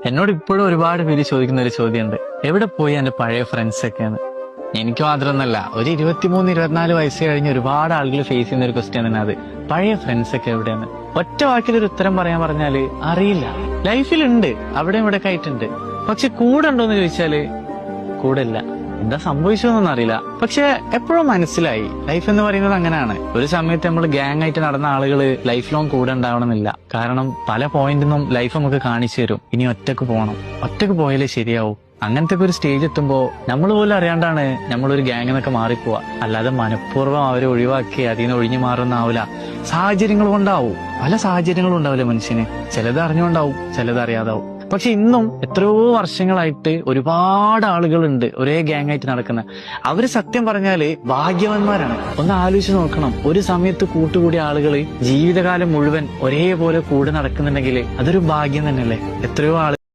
എന്നോട് ഇപ്പോഴും ഒരുപാട് പേര് ചോദിക്കുന്ന ഒരു ചോദ്യമുണ്ട്, എവിടെ പോയി എന്റെ പഴയ ഫ്രണ്ട്സ് ഒക്കെയാണ്. എനിക്ക് മാത്രമൊന്നല്ല, ഒരു 23-24 വയസ്സ് കഴിഞ്ഞ് ഒരുപാട് ആളുകൾ ഫേസ് ചെയ്യുന്ന ഒരു ക്വസ്റ്റ്യൻ തന്നെ അത്. പഴയ ഫ്രണ്ട്സ് ഒക്കെ എവിടെയാണ്? ഒറ്റ വാക്കിലൊരു ഉത്തരം പറയാൻ പറഞ്ഞാല് അറിയില്ല. ലൈഫിലുണ്ട്, അവിടെ ഇവിടെ ഒക്കെ ആയിട്ടുണ്ട്. പക്ഷെ കൂടെ ഉണ്ടോന്ന് ചോദിച്ചാല് കൂടെ ഇല്ല. എന്താ സംഭവിച്ചതെന്നൊന്നും അറിയില്ല. പക്ഷെ എപ്പോഴും മനസ്സിലായി ലൈഫ് എന്ന് പറയുന്നത് അങ്ങനെയാണ്. ഒരു സമയത്ത് നമ്മൾ ഗ്യാങ് ആയിട്ട് നടന്ന ആളുകൾ ലൈഫ് ലോങ് കൂടെ ഉണ്ടാവണമെന്നില്ല. കാരണം പല പോയിന്റിന്നും ലൈഫ് നമുക്ക് കാണിച്ചു തരും. ഇനി ഒറ്റക്ക് പോകണം, ഒറ്റക്ക് പോയാലേ ശരിയാവും. അങ്ങനത്തെ ഒരു സ്റ്റേജ് എത്തുമ്പോ നമ്മൾ പോലും അറിയാണ്ടാണ് നമ്മളൊരു ഗ്യാങ് എന്നൊക്കെ മാറിപ്പോവാ. അല്ലാതെ മനഃപൂർവ്വം അവരെ ഒഴിവാക്കി അതിൽ നിന്ന് ഒഴിഞ്ഞു മാറുന്നാവൂല. സാഹചര്യങ്ങൾ കൊണ്ടാവും. പല സാഹചര്യങ്ങളും ഉണ്ടാവില്ല മനുഷ്യന്. ചിലത് അറിഞ്ഞുകൊണ്ടാവും, ചിലത് അറിയാതാവും. പക്ഷെ ഇന്നും എത്രയോ വർഷങ്ങളായിട്ട് ഒരുപാട് ആളുകളുണ്ട് ഒരേ ഗ്യാങ് ആയിട്ട് നടക്കുന്ന. അവര് സത്യം പറഞ്ഞാല് ഭാഗ്യവാന്മാരാണ്. ഒന്ന് ആലോചിച്ച് നോക്കണം, ഒരു സമയത്ത് കൂട്ടുകൂടിയ ആളുകൾ ജീവിതകാലം മുഴുവൻ ഒരേപോലെ കൂടെ നടക്കുന്നുണ്ടെങ്കിൽ അതൊരു ഭാഗ്യം തന്നെയല്ലേ. എത്രയോ